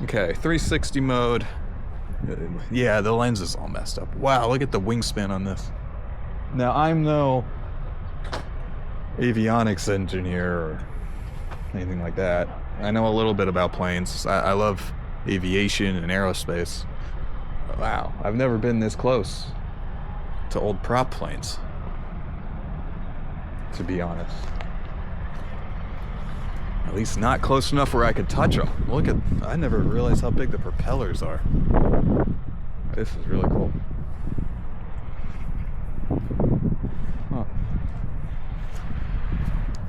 Okay, 360 mode. Yeah, the lens is all messed up. Wow, look at the wingspan on this. Now, I'm no avionics engineer or anything like that. I know a little bit about planes. I love aviation and aerospace. Wow, I've never been this close to old prop planes, to be honest. At least not close enough where I could touch them. Look at, I never realized how big the propellers are. This is really cool. Huh.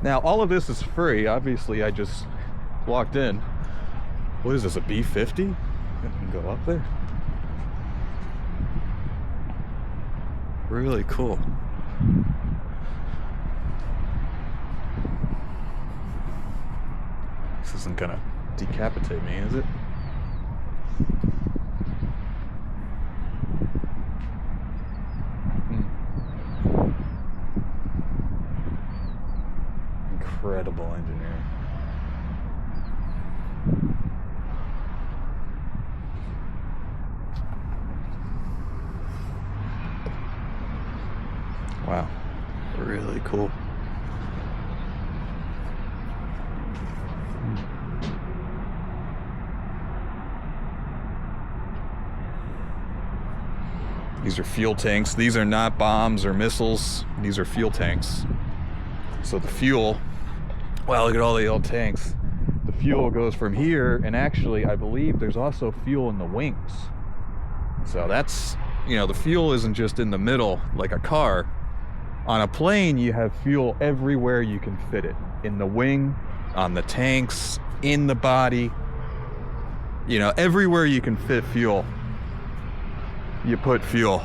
Now, all of this is free. Obviously, I just walked in. What is this, a B-50? I can go up there. Really cool. This isn't gonna decapitate me, is it? Incredible engineering. Wow, really cool. These are fuel tanks. These are not bombs or missiles. These are fuel tanks. So the fuel, wow, look at all the old tanks. The fuel goes from here, and actually, I believe there's also fuel in the wings. So that's, you know, the fuel isn't just in the middle like a car. On a plane, you have fuel everywhere you can fit it. In the wing, on the tanks, in the body. You know, everywhere you can fit fuel, you put fuel.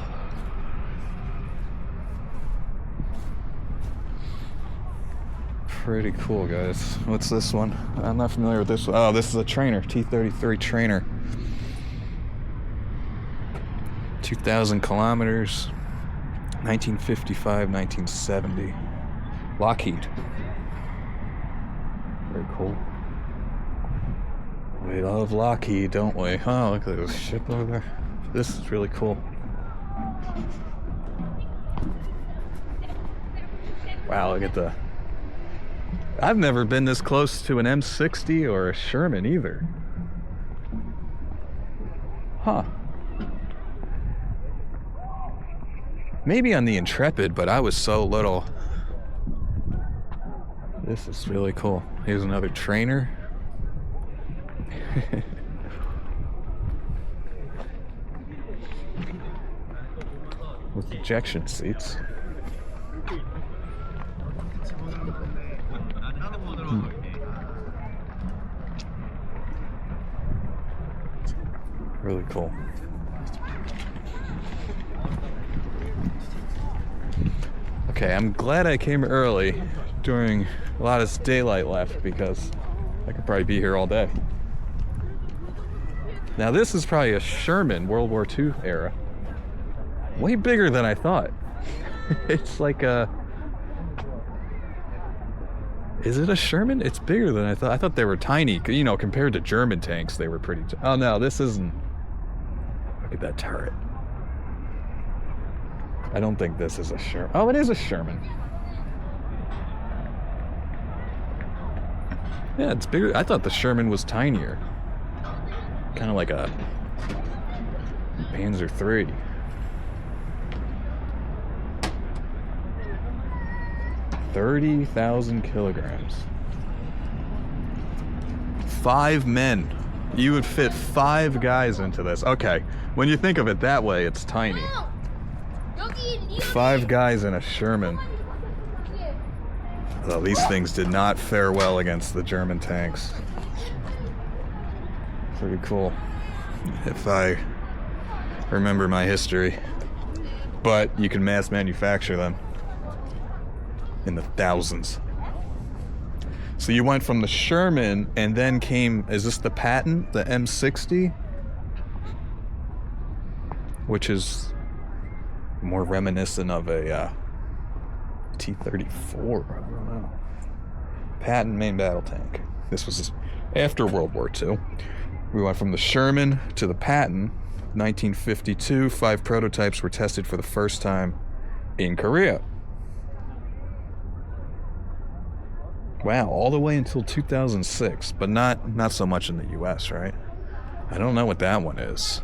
Pretty cool, guys. What's this one? I'm not familiar with this one. Oh, this is a trainer, T-33 trainer. 2,000 kilometers, 1955, 1970. Lockheed. Very cool. We love Lockheed, don't we? Oh, look at this ship over there. This is really cool. Wow, look at the... I've never been this close to an M60 or a Sherman either. Huh. Maybe on the Intrepid, but I was so little. This is really cool. Here's another trainer. With ejection seats. Really cool. Okay, I'm glad I came early during a lot of daylight left because I could probably be here all day. Now this is probably a Sherman, World War II era. Way bigger than I thought. It's like a... Is it a Sherman? It's bigger than I thought. I thought they were tiny. You know, compared to German tanks, they were pretty... Oh no, this isn't... Look at that turret. I don't think this is a Sherman. Oh, it is a Sherman. Yeah, it's bigger. I thought the Sherman was tinier. Kind of like a Panzer III. 30,000 kilograms. 5 men. You would fit 5 guys into this. Okay, when you think of it that way, it's tiny. 5 guys in a Sherman. Well, these things did not fare well against the German tanks. Pretty cool, if I remember my history. But you can mass manufacture them in the thousands. So you went from the Sherman and then came, is this the Patton, the M60? Which is more reminiscent of a T-34, I don't know. Patton main battle tank. This was after World War II. We went from the Sherman to the Patton. 1952, 5 prototypes were tested for the first time in Korea. Wow, all the way until 2006, but not so much in the US, right? I don't know what that one is.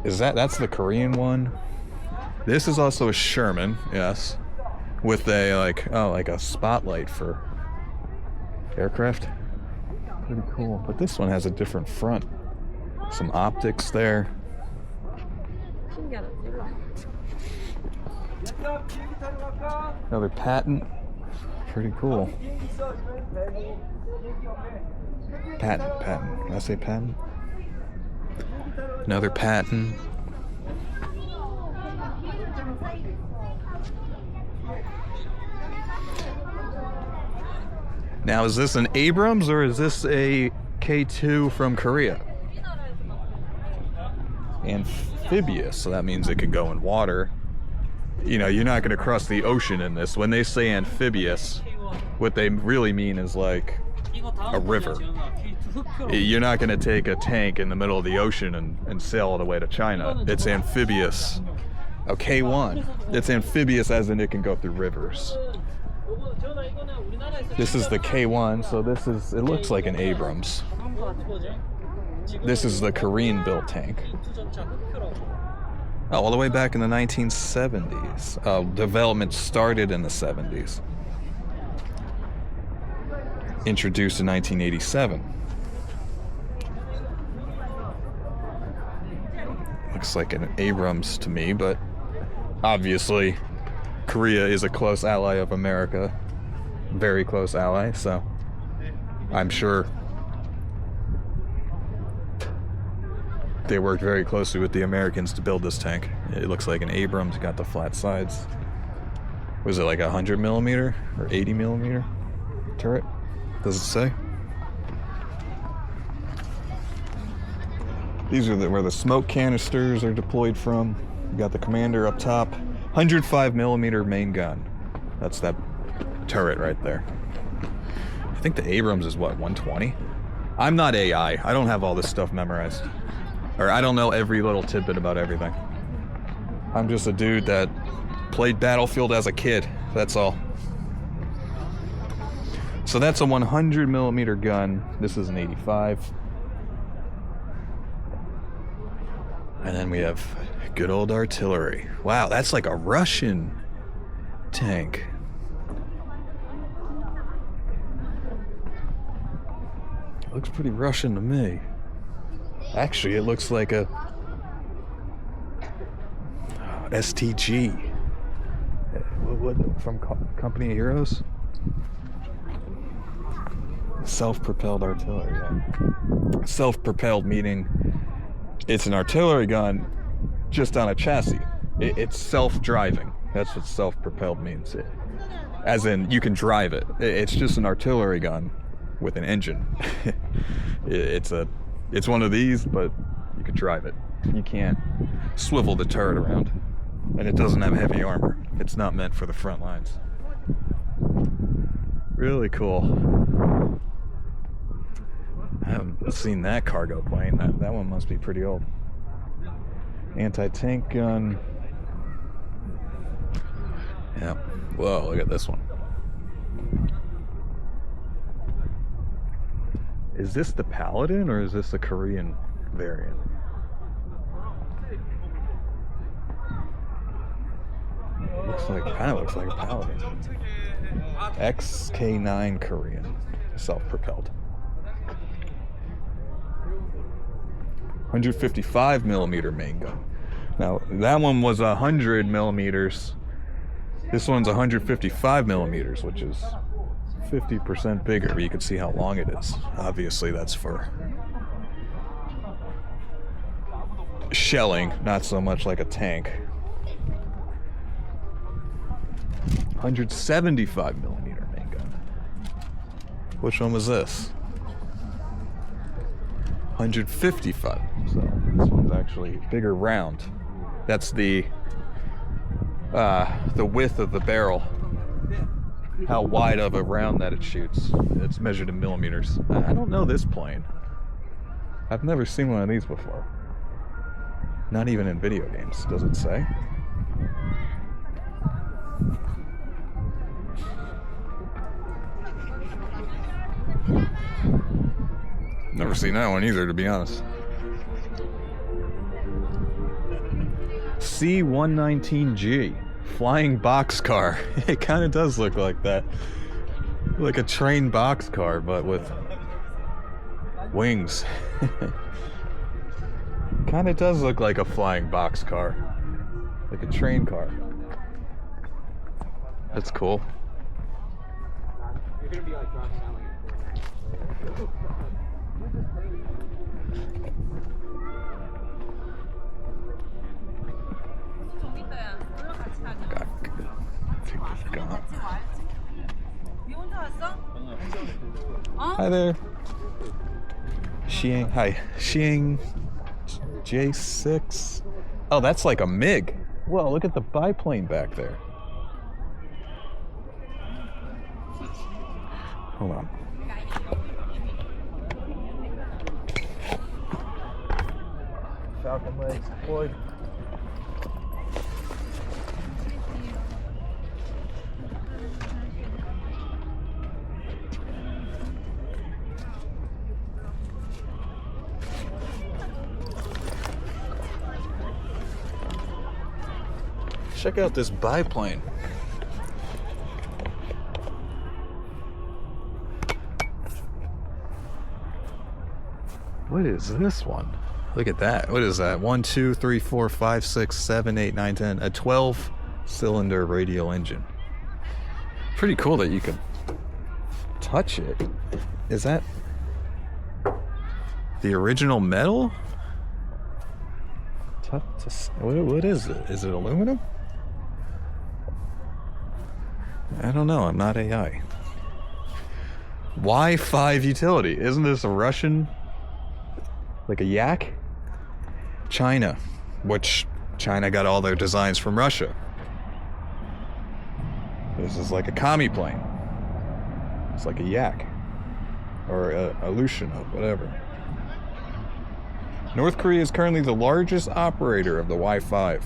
That's the Korean one? This is also a Sherman, yes, with a like a spotlight for aircraft. Pretty cool. But this one has a different front. Some optics there. Another Patton. Pretty cool. Patton. Did I say Patton? Another Patton. Now, is this an Abrams or is this a K2 from Korea? Amphibious, so that means it can go in water. You know, you're not going to cross the ocean in this. When they say amphibious, what they really mean is like a river. You're not going to take a tank in the middle of the ocean and sail all the way to China. It's amphibious. Oh, K1. It's amphibious as in it can go through rivers. This is the K1, so it looks like an Abrams. This is the Korean-built tank. All the way back in the 1970s. Development started in the 70s. Introduced in 1987. Looks like an Abrams to me, but obviously Korea is a close ally of America. Very close ally, so I'm sure they worked very closely with the Americans to build this tank. It looks like an Abrams, got the flat sides. Was it like 100 millimeter or 80 millimeter turret? Does it say? These are where the smoke canisters are deployed from. You got the commander up top. 105 millimeter main gun. That's that turret right there. I think the Abrams is what, 120? I'm not AI. I don't have all this stuff memorized. Or I don't know every little tidbit about everything. I'm just a dude that played Battlefield as a kid. That's all. So that's a 100 millimeter gun. This is an 85. And then we have good old artillery. Wow, that's like a Russian tank. It looks pretty Russian to me. Actually, it looks like a STG. What from Company of Heroes? Self-propelled artillery. Yeah. Self-propelled meaning it's an artillery gun just on a chassis. It's self-driving. That's what self-propelled means. As in, you can drive it. It's just an artillery gun with an engine. It's one of these, but you can drive it. You can't swivel the turret around. And it doesn't have heavy armor. It's not meant for the front lines. Really cool. I haven't seen that cargo plane. That one must be pretty old. Anti-tank gun. Yeah. Whoa, look at this one. Is this the Paladin or is this a Korean variant? Kind of looks like a Paladin. XK9 Korean, self-propelled. 155 millimeter main gun. Now that one was 100 millimeters. This one's 155 millimeters, which is 50% bigger, but you can see how long it is. Obviously that's for shelling, not so much like a tank. 175 millimeter main gun. Which one was this? 155. So this one's actually bigger round. That's the width of the barrel. How wide of a round that it shoots. It's measured in millimeters. I don't know this plane. I've never seen one of these before. Not even in video games, does it say? Never seen that one either, to be honest. C-119G, flying boxcar. It kind of does look like that. Like a train boxcar, but with wings. Kind of does look like a flying boxcar. Like a train car. That's cool. You're gonna be like driving down like Hi there. Hi. Xiang J6. Oh, that's like a MiG. Whoa, look at the biplane back there. Hold on. Falcon legs deployed. Check out this biplane. What is this one? Look at that. What is that? 1, 2, 3, 4, 5, 6, 7, 8, 9, 10. A 12-cylinder radial engine. Pretty cool that you can touch it. Is that the original metal? What is it? Is it aluminum? I don't know. I'm not AI. Y5 utility. Isn't this a Russian? Like a yak? China. Which China got all their designs from Russia. This is like a commie plane. It's like a yak. Or a Aleutian, whatever. North Korea is currently the largest operator of the Y5.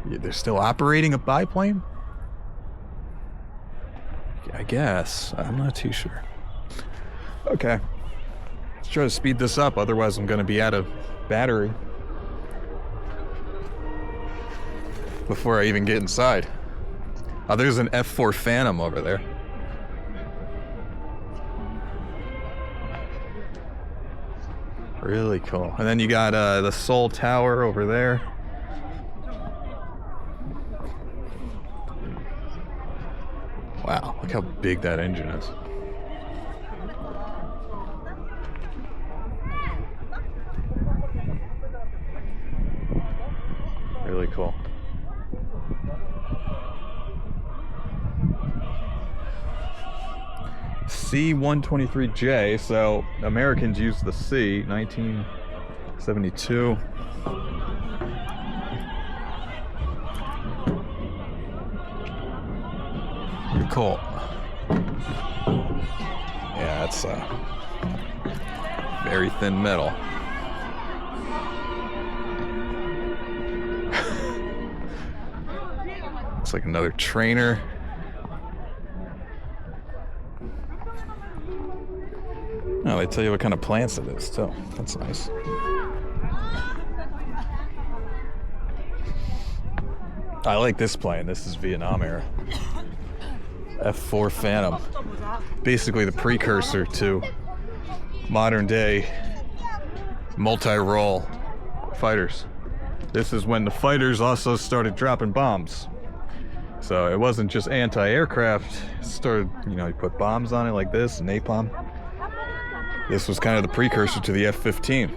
They're still operating a biplane? I guess. I'm not too sure. Okay. Let's try to speed this up, otherwise I'm going to be out of battery before I even get inside. Oh, there's an F4 Phantom over there. Really cool. And then you got the Seoul Tower over there. Wow, look how big that engine is. Really cool. C-123J, so Americans used the C, 1972. Pretty cool. Yeah, it's very thin metal. Looks like another trainer. Oh, they tell you what kind of plants it is, too. That's nice. I like this plane. This is Vietnam era. F4 Phantom. Basically the precursor to modern day multi-role fighters. This is when the fighters also started dropping bombs. So it wasn't just anti-aircraft. It started, you put bombs on it like this, napalm. This was kind of the precursor to the F-15.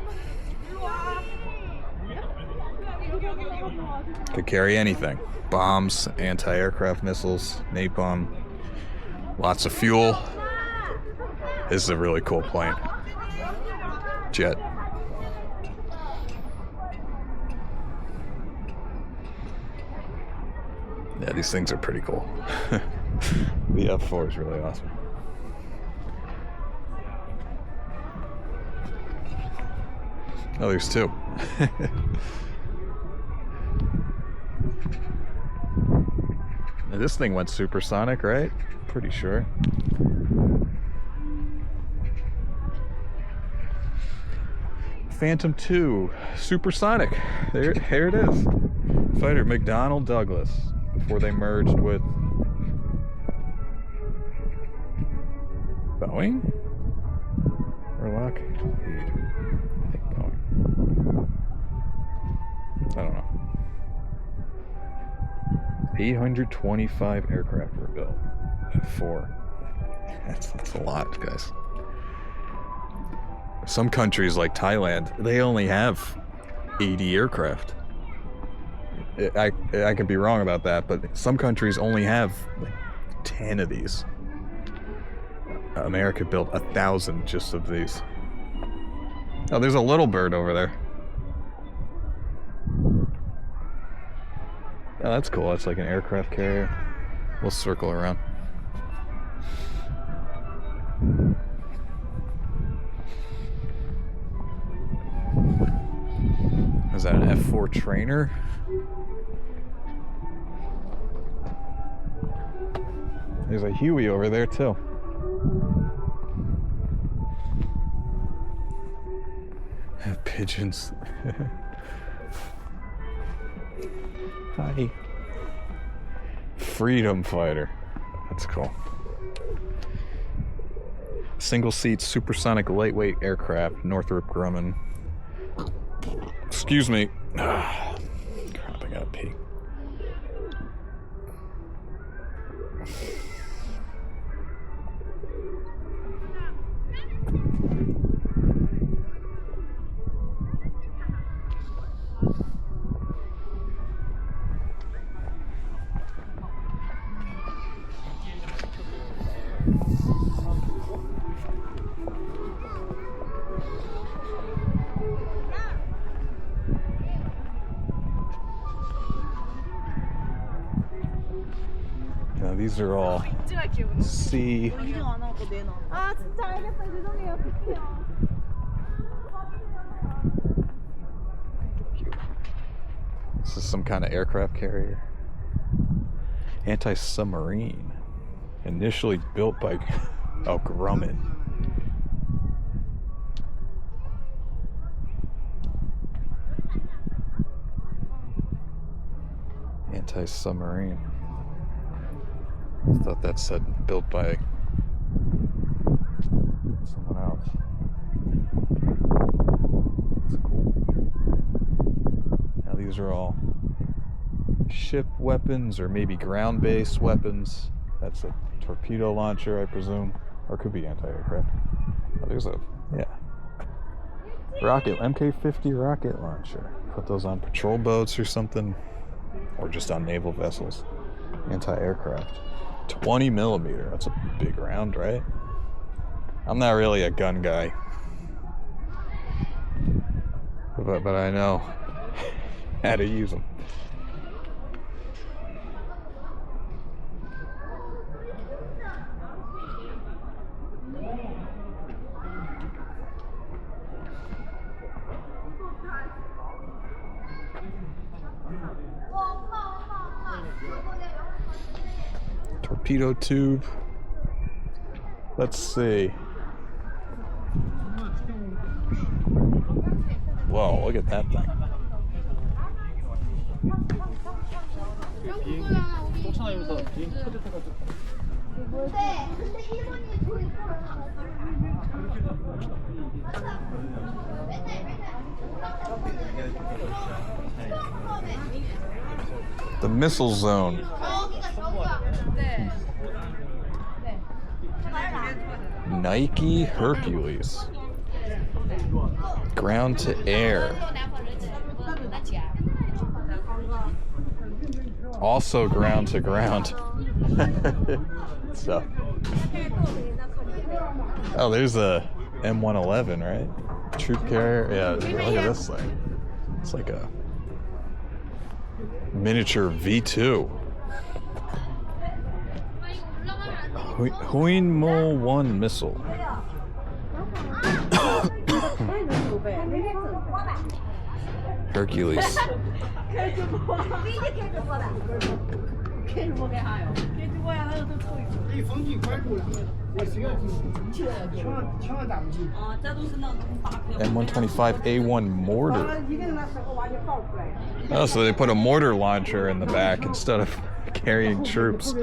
Could carry anything. Bombs, anti-aircraft missiles, napalm, lots of fuel. This is a really cool plane. Jet. Yeah, these things are pretty cool. The F4 is really awesome. Oh, there's two. Now, this thing went supersonic, right? Pretty sure. Phantom 2, supersonic. Here it is. Fighter McDonnell Douglas before they merged with Boeing or Lockheed. I think Boeing. I don't know. 825 aircraft were built. Four. That's a lot, guys. Some countries like Thailand, they only have 80 aircraft. I could be wrong about that, but some countries only have like 10 of these. America built 1,000 just of these. Oh, there's a little bird over there. Oh, that's cool. That's like an aircraft carrier. We'll circle around. Is that an F4 trainer? There's a Huey over there too. Pigeons. Hi. Freedom Fighter. That's cool. Single seat supersonic lightweight aircraft, Northrop Grumman. Excuse me. Crap, I gotta pee. Now these are all C. This is some kind of aircraft carrier. Anti-submarine. Initially built by Grumman. Anti-submarine. I thought that said built by someone else. That's cool. Now these are all ship weapons or maybe ground-based weapons. That's a torpedo launcher, I presume, or it could be anti-aircraft. Oh, there's a rocket, MK-50 rocket launcher. Put those on patrol boats or something, or just on naval vessels. Anti-aircraft. 20 millimeter. That's a big round, right? I'm not really a gun guy, but I know how to use them. Torpedo tube. Let's see. Whoa, look at that thing. The missile zone. Nike Hercules. Ground to air. Also ground to ground. So. Oh, there's a M111, right? Troop carrier. Yeah, look at this thing. It's like a miniature V2. Huinmo 1 missile. Hercules. M125A1 mortar. Oh, so they put a mortar launcher in the back instead of carrying troops.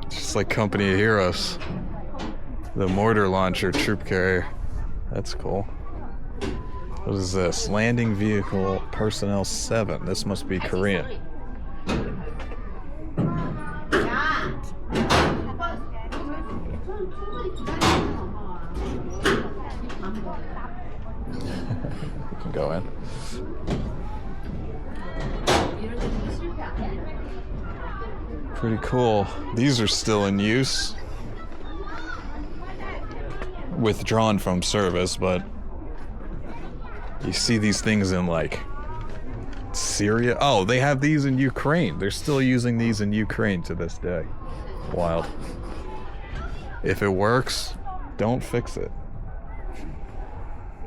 Just like Company of Heroes. The mortar launcher troop carrier. That's cool. What is this? Landing vehicle personnel 7. This must be Korean. We can go in. Pretty cool. These are still in use. Withdrawn from service, but you see these things in like Syria. Oh, they have these in Ukraine. They're still using these in Ukraine to this day. Wild. If it works, don't fix it.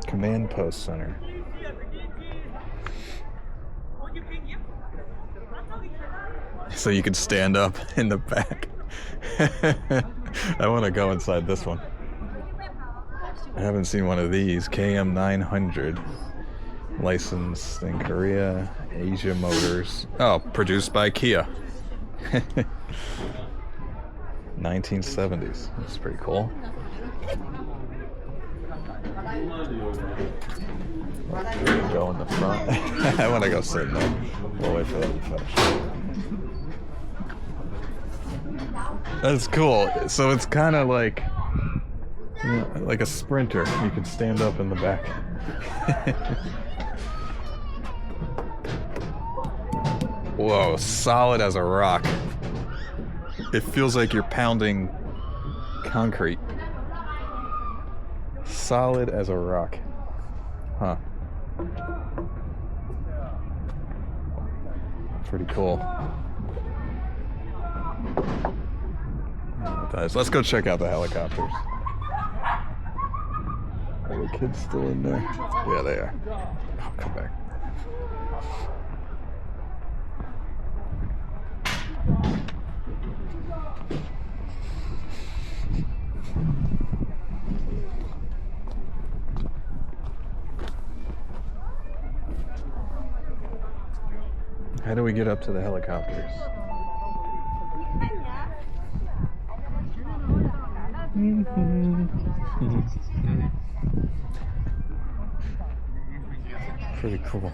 Command Post Center. So you can stand up in the back. I want to go inside this one. I haven't seen one of these. KM900. Licensed in Korea. Asia Motors. Oh, produced by Kia. 1970s. That's pretty cool. Go in the front. I want to go sit there. We'll wait for them to finish. That's cool. So it's kind of like, you know, like a sprinter. You can stand up in the back. Whoa, solid as a rock. It feels like you're pounding concrete. Solid as a rock. Huh. Pretty cool. Let's go check out the helicopters. Are the kids still in there? Yeah, they are. I'll come back. How do we get up to the helicopters? Pretty cool.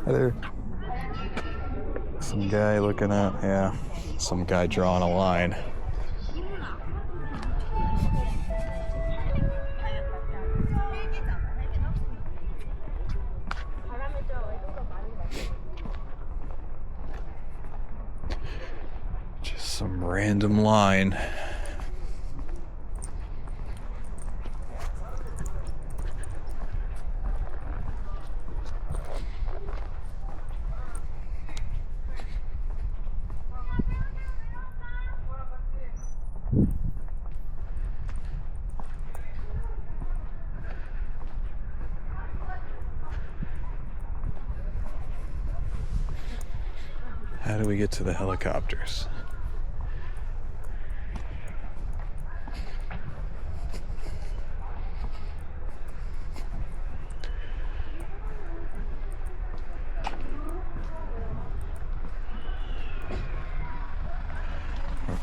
Hi there. Some guy looking at, yeah, some guy drawing a line. Just some random line. How do we get to the helicopters?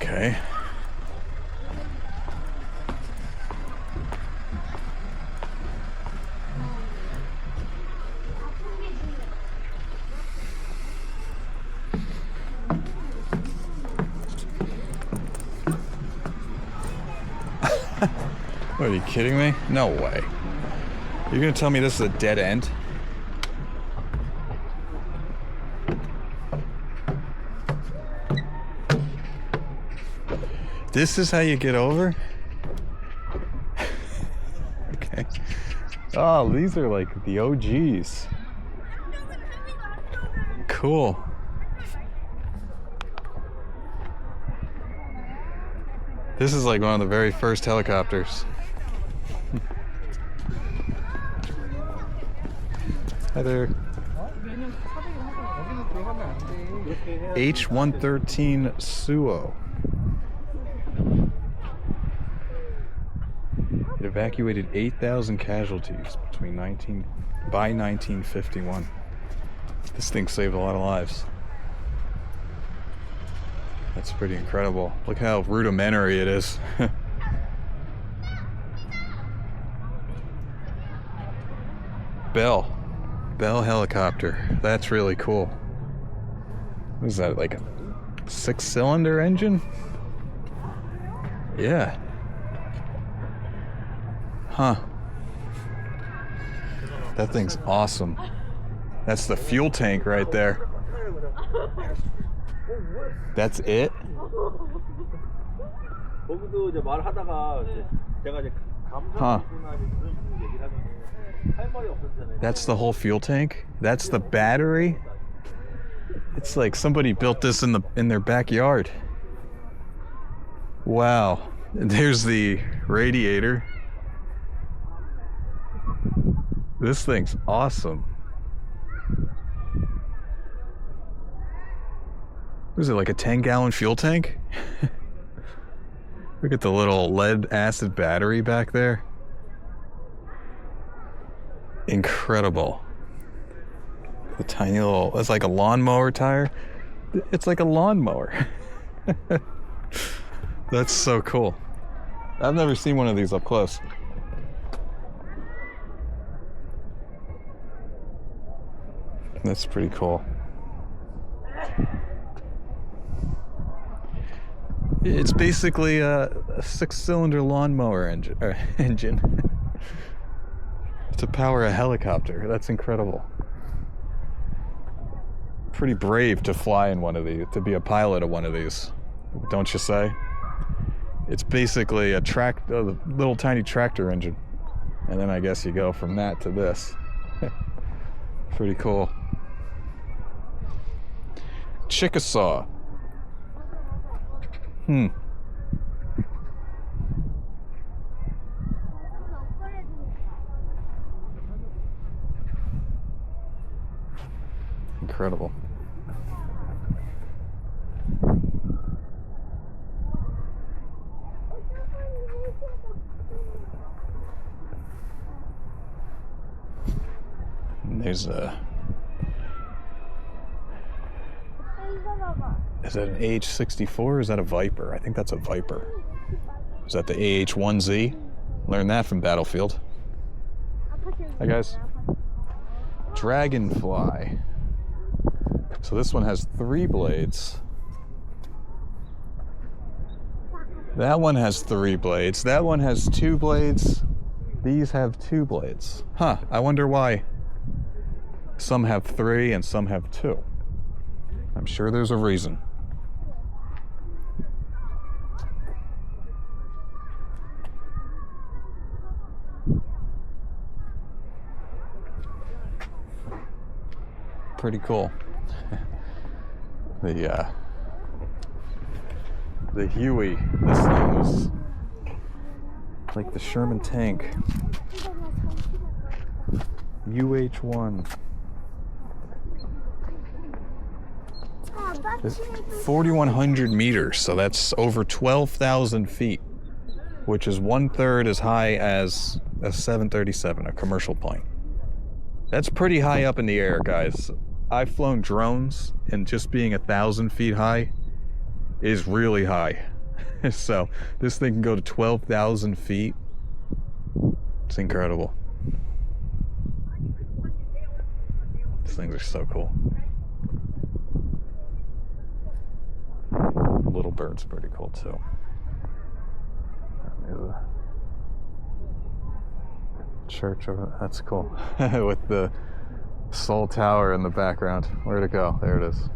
Okay. What, are you kidding me? No way. You're gonna tell me this is a dead end? This is how you get over? Oh, these are like the OGs. Cool. This is like one of the very first helicopters. Hi there. H-113 Suo. It evacuated 8,000 casualties by 1951. This thing saved a lot of lives. That's pretty incredible. Look how rudimentary it is. Bell helicopter. That's really cool. What is that, like a 6-cylinder engine? Yeah. Huh. That thing's awesome. That's the fuel tank right there. That's it? Huh. That's the whole fuel tank? That's the battery? It's like somebody built this in their backyard. Wow. There's the radiator. This thing's awesome. Was it like a 10-gallon fuel tank? Look at the little lead acid battery back there. Incredible. The tiny little, it's like a lawnmower tire. It's like a lawnmower. That's so cool. I've never seen one of these up close. That's pretty cool. It's basically a 6-cylinder lawnmower engine. To power a helicopter. That's incredible. Pretty brave to fly in one of these, to be a pilot of one of these, don't you say? It's basically a little tiny tractor engine. And then I guess you go from that to this. Pretty cool. Chickasaw. Incredible. And there's a... Is that an AH-64 or is that a Viper? I think that's a Viper. Is that the AH-1Z? Learned that from Battlefield. Hi guys. Dragonfly. So this one has 3 blades. That one has 3 blades. That one has 2 blades. These have 2 blades. Huh, I wonder why some have 3 and some have 2. I'm sure there's a reason. Pretty cool. The Huey. This thing was like the Sherman tank. UH-1. It's 4,100 meters, so that's over 12,000 feet, which is 1/3 as high as a 737, a commercial plane. That's pretty high up in the air, guys. I've flown drones, and just being 1,000 feet high is really high. So this thing can go to 12,000 feet. It's incredible. These things are so cool. Little bird's pretty cool too. There's a church over. That's cool. With the Seoul Tower in the background. Where'd it go? There it is.